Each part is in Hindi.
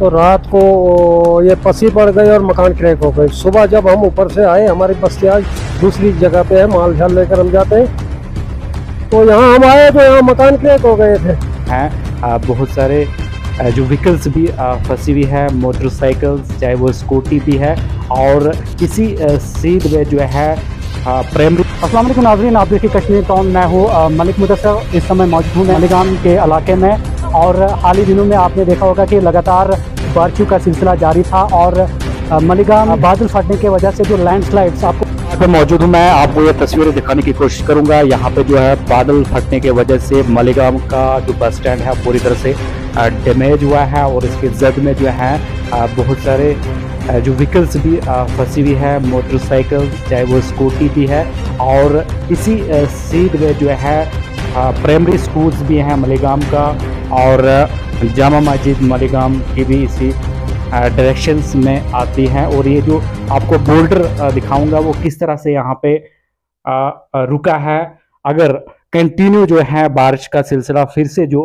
तो रात को ये पसी पड़ गई और मकान क्रैक हो गए। सुबह जब हम ऊपर से आए, हमारी बस्ती आज दूसरी जगह पे है, माल झाल लेकर हम जाते हैं, तो यहाँ हम आए तो यहाँ मकान क्रैक हो गए थे। बहुत सारे जो व्हीकल्स भी फंसी हुई है, मोटरसाइकिल्स चाहे वो स्कूटी भी है, और इसी सीध में जो है प्राइमरी। अस्सलाम वालेकुम नाज़रीन, आप देखिए कश्मीर टाउन। मैं हूँ मलिक मुदस्सिर। इस समय मौजूद हूँ मलिगाम के इलाके में, और हाल ही दिनों में आपने देखा होगा कि लगातार बारिशों का सिलसिला जारी था, और मलिगाम बादल फटने की वजह से जो लैंडस्लाइड्स आपको पे मौजूद हूँ। मैं आपको ये तस्वीरें दिखाने की कोशिश करूंगा। यहाँ पे जो है बादल फटने की वजह से मलिगाम का जो बस स्टैंड है पूरी तरह से डैमेज हुआ है, और इसके जद में जो है बहुत सारे जो व्हीकल्स भी फंसी हुई है, मोटरसाइकिल चाहे वो स्कूटी भी है, और इसी सीध में जो है प्राइमरी स्कूल्स भी हैं मलिगाम का, और जामा मस्जिद मलिगाम की भी इसी डायरेक्शंस में आती हैं। और ये जो आपको बोल्डर दिखाऊंगा वो किस तरह से यहाँ पे रुका है। अगर कंटिन्यू जो है बारिश का सिलसिला फिर से जो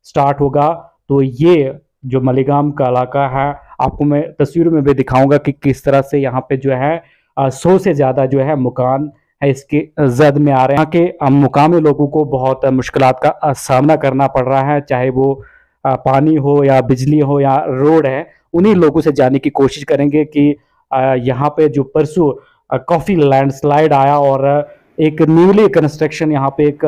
स्टार्ट होगा, तो ये जो मलिगाम का इलाका है आपको मैं तस्वीरों में भी दिखाऊंगा कि किस तरह से यहाँ पे जो है 100 से ज़्यादा जो है मकान है इसके जद में आ रहे हैं। यहाँ के मुकामी लोगों को बहुत मुश्किलात का सामना करना पड़ रहा है, चाहे वो पानी हो या बिजली हो या रोड है। उन्हीं लोगों से जानने की कोशिश करेंगे कि यहाँ पे जो परसों काफ़ी लैंडस्लाइड आया, और एक न्यूली कंस्ट्रक्शन यहाँ पे एक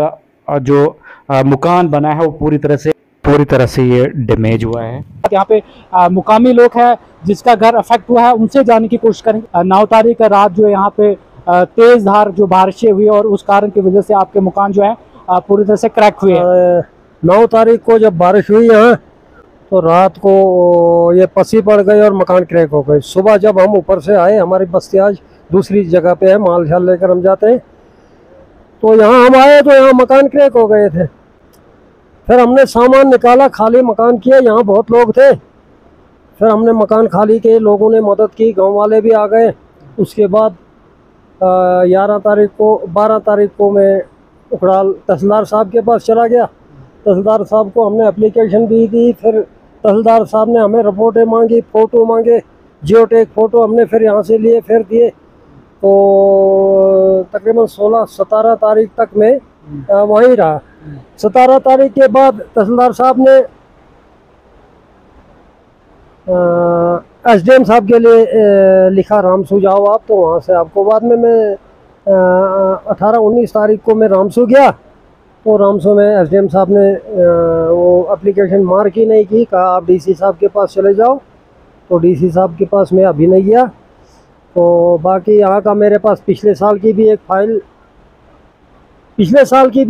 जो मकान बना है वो पूरी तरह से ये डैमेज हुआ है। यहाँ पे मुकामी लोग हैं जिसका घर अफेक्ट हुआ है, उनसे जानने की कोशिश करेंगे। 9 तारीख रात जो यहाँ पे तेज धार जो बारिशें हुई, और उस कारण की वजह से आपके मकान जो है पूरी तरह से क्रैक हुए हैं। 9 तारीख को जब बारिश हुई यहाँ, तो रात को ये पसी पड़ गई और मकान क्रैक हो गए। सुबह जब हम ऊपर से आए, हमारी बस्ती आज दूसरी जगह पे है, माल झाल लेकर हम जाते हैं, तो यहाँ हम आए तो यहाँ मकान क्रैक हो गए थे। फिर हमने सामान निकाला, खाली मकान किया, यहाँ बहुत लोग थे। फिर हमने मकान खाली किए, लोगों ने मदद की, गांव वाले भी आ गए। उसके बाद 12 तारीख को मैं उखड़ाल तहसीलदार साहब के पास चला गया। तहसीलदार साहब को हमने एप्लीकेशन भी दी। फिर तहसीलदार साहब ने हमें रिपोर्टें मांगी, फ़ोटो मांगे, जियोटेक फ़ोटो हमने फिर यहाँ से लिए, फिर दिए। तो तकरीबन 16-17 तारीख तक मैं वहीं रहा। 17 तारीख के बाद तहसीलदार साहब ने SDM साहब के लिए लिखा, रामसू जाओ आप, तो वहाँ से आपको बाद में मैं 18-19 तारीख को मैं रामसू गया। तो रामसू में SDM साहब ने वो एप्लीकेशन मार्क ही नहीं की, कहा आप DC साहब के पास चले जाओ। तो DC साहब के पास मैं अभी नहीं गया। तो बाकी यहाँ का मेरे पास पिछले साल की भी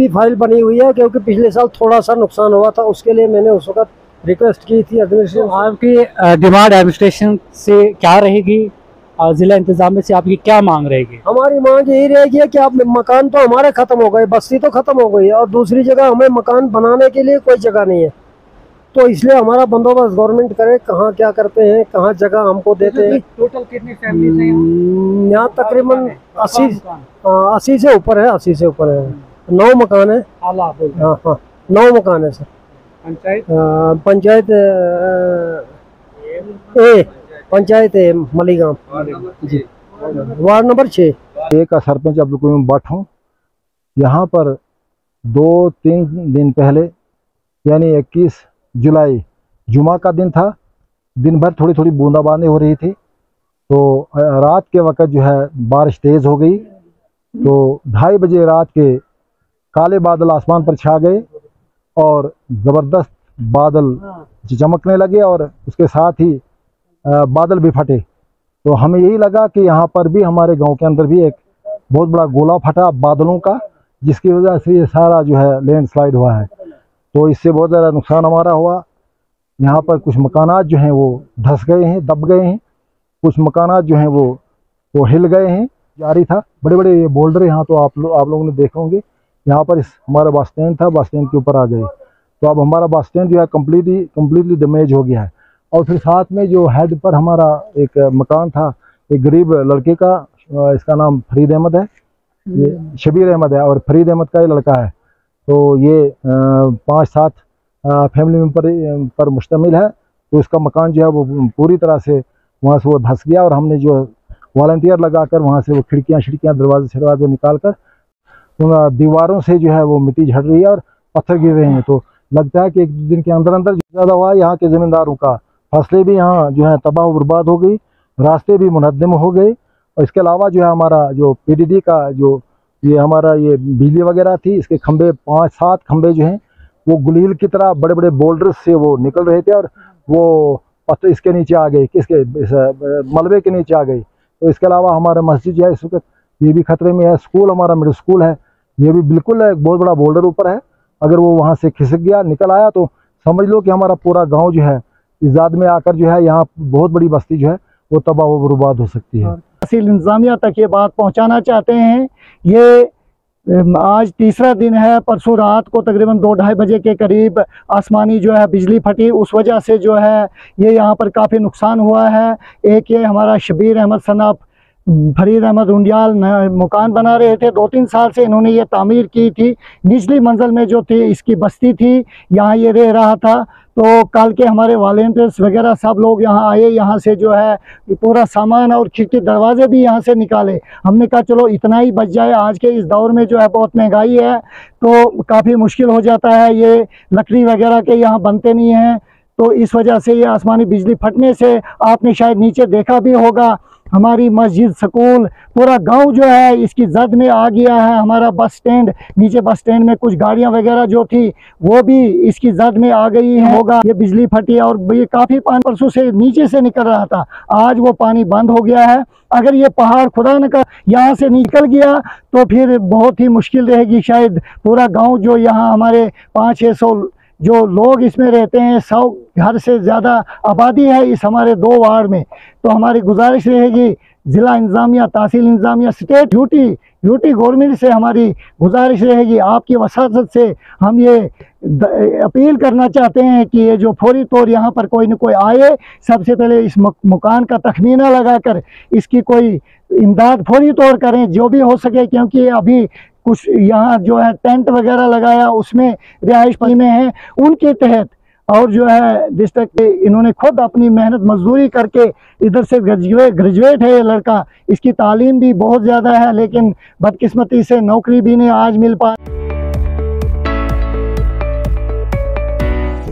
फाइल बनी हुई है, क्योंकि पिछले साल थोड़ा सा नुकसान हुआ था, उसके लिए मैंने उस वक्त रिक्वेस्ट की थी एडमिनिस्ट्रेशन। आपकी डिमांड एडमिनिस्ट्रेशन से क्या रहेगी, जिला इंतजामिया से आपकी क्या मांग रहेगी? हमारी मांग यही रहेगी कि आप, मकान तो हमारे ख़त्म हो गए, बस्ती तो ख़त्म हो गई है, और दूसरी जगह हमें मकान बनाने के लिए कोई जगह नहीं है। तो इसलिए हमारा बंदोबस्त गवर्नमेंट करे, कहाँ क्या करते हैं, कहाँ जगह हमको देते हैं। टोटल कितनी फैमिलीज हैं यहाँ? तकरीबन 80 से ऊपर है, 80 से ऊपर है। 9 मकान है। हाँ, 9 मकान है सर। पंचायत मलिगाम जी, वार्ड नंबर 6। एक सरपंच अब्दुल भट्ट हूँ। यहाँ पर 2-3 दिन पहले यानी 21 जुलाई जुमा का दिन था। दिन भर थोड़ी थोड़ी बूंदाबांदी हो रही थी। तो रात के वक्त जो है बारिश तेज़ हो गई। तो 2:30 बजे रात के काले बादल आसमान पर छा गए, और ज़बरदस्त बादल चमकने लगे, और उसके साथ ही बादल भी फटे। तो हमें यही लगा कि यहाँ पर भी, हमारे गांव के अंदर भी एक बहुत बड़ा गोला फटा बादलों का, जिसकी वजह से ये सारा जो है लैंडस्लाइड हुआ है। तो इससे बहुत ज़्यादा नुकसान हमारा हुआ। यहाँ पर कुछ मकानात जो हैं वो धंस गए हैं, दब गए हैं। कुछ मकानात जो हैं वो हिल गए हैं। जारी था, बड़े बड़े ये बोल्डर यहाँ तो आप लोगों ने देखे होंगे। यहाँ पर हमारा बस स्टैंड था, बस स्टैंड के ऊपर आ गए। तो अब हमारा बस स्टैंड जो है कम्प्लीटली डैमेज हो गया है। और फिर साथ में जो हेड पर हमारा एक मकान था, एक गरीब लड़के का, इसका नाम फरीद अहमद है, ये शबीर अहमद है, और फरीद अहमद का ये लड़का है। तो ये 5-7 फैमिली मेम्बर पर मुश्तमिल है। तो इसका मकान जो है वो पूरी तरह से वहाँ से वो धंस गया, और हमने जो वॉलंटियर लगाकर वहाँ से वो खिड़कियाँ दरवाजे निकाल कर दीवारों से जो है वो मिट्टी झड़ रही है और पत्थर गिर रहे हैं। तो लगता है कि 1 दिन के अंदर अंदर ज़्यादा हुआ। यहाँ के ज़मींदारों का फसलें भी यहाँ जो है तबाह बर्बाद हो गई, रास्ते भी मुनद्दम हो गए, और इसके अलावा जो है हमारा जो PDD का जो ये हमारा ये बिजली वगैरह थी, इसके खंभे 5-7 खंभे जो हैं वो गुलील की तरह बड़े बड़े बोल्डर्स से वो निकल रहे थे, और वो पत्थर इसके नीचे आ गए, मलबे के नीचे आ गई। तो इसके अलावा हमारा मस्जिद जो है इस वक्त ये भी खतरे में है। स्कूल, हमारा मिडिल स्कूल है, ये भी बिल्कुल एक बहुत बड़ा बोल्डर ऊपर है। अगर वो वहाँ से खिसक गया, निकल आया, तो समझ लो कि हमारा पूरा गांव जो है इस ज़ाद में आकर जो है यहाँ बहुत बड़ी बस्ती जो है वो तबाह व बर्बाद हो सकती है। तहसील इंतजामिया तक ये बात पहुँचाना चाहते हैं। ये आज तीसरा दिन है। परसों रात को तकरीबन 2-2:30 बजे के करीब आसमानी जो है बिजली फटी, उस वजह से जो है ये यहाँ पर काफ़ी नुकसान हुआ है। एक ये हमारा शबीर अहमद सनाब फरीद अहमद रुंडियाल मकान बना रहे थे, 2-3 साल से इन्होंने ये तामीर की थी। निचली मंजिल में जो थी इसकी बस्ती थी, यहाँ ये रह रहा था। तो कल के हमारे वॉलंटियर्स वगैरह सब लोग यहाँ आए, यहाँ से जो है पूरा सामान और खिड़की दरवाजे भी यहाँ से निकाले। हमने कहा चलो इतना ही बच जाए, आज के इस दौर में जो है बहुत महंगाई है तो काफ़ी मुश्किल हो जाता है, ये लकड़ी वगैरह के यहाँ बनते नहीं हैं। तो इस वजह से ये आसमानी बिजली फटने से आपने शायद नीचे देखा भी होगा, हमारी मस्जिद, स्कूल, पूरा गांव जो है इसकी जद में आ गया है। हमारा बस स्टैंड, नीचे बस स्टैंड में कुछ गाड़ियां वगैरह जो थी वो भी इसकी जद में आ गई है। होगा ये बिजली फटी और ये काफ़ी पानी परसों से नीचे से निकल रहा था, आज वो पानी बंद हो गया है। अगर ये पहाड़ खुदा न कर यहाँ से निकल गया तो फिर बहुत ही मुश्किल रहेगी। शायद पूरा गाँव जो यहाँ हमारे 500-600 जो लोग इसमें रहते हैं, 100 घर से ज़्यादा आबादी है इस हमारे 2 वार्ड में। तो हमारी गुजारिश रहेगी ज़िला इंतज़ामिया, तहसील इंतज़ामिया, स्टेट ड्यूटी गवर्नमेंट से हमारी गुजारिश रहेगी, आपकी वसात से हम ये अपील करना चाहते हैं कि ये जो फौरी तौर यहाँ पर कोई न कोई आए, सबसे पहले इस मकान का तखमीना लगाकर इसकी कोई इमदाद फौरी तौर करें जो भी हो सके, क्योंकि अभी कुछ यहाँ जो है टेंट वगैरह लगाया उसमें रिहाइश में है उनके तहत, और जो है डिस्ट्रिक्ट इन्होंने खुद अपनी मेहनत मजदूरी करके इधर से ग्रेजुएट है ये लड़का, इसकी तालीम भी बहुत ज़्यादा है, लेकिन बदकिस्मती से नौकरी भी नहीं आज मिल पा।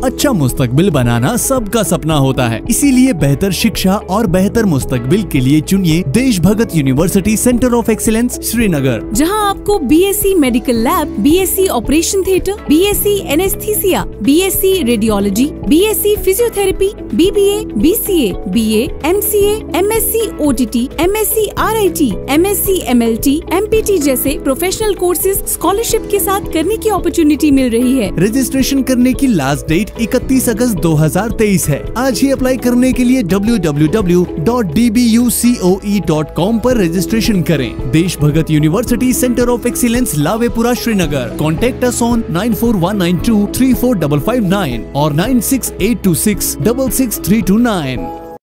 अच्छा मुस्तकबिल बनाना सबका सपना होता है, इसीलिए बेहतर शिक्षा और बेहतर मुस्तकबिल के लिए चुनिए Desh Bhagat university centre of excellence Srinagar, जहां आपको BSc medical lab, BSc operation theatre, BSc anaesthesia, BSc radiology, BSc physiotherapy, BBA, BCA, BA, MCA, MSc OTT, MSc RIT, MSc MLT, MPT जैसे प्रोफेशनल कोर्सेज स्कॉलरशिप के साथ करने की अपॉर्चुनिटी मिल रही है। रजिस्ट्रेशन करने की लास्ट डेट 31 अगस्त 2023 है। आज ही अप्लाई करने के लिए www.dbucoe.com पर रजिस्ट्रेशन करें। Desh Bhagat university centre of excellence Lawaypora Srinagar. Contact us on 9419234559 और 9682666329।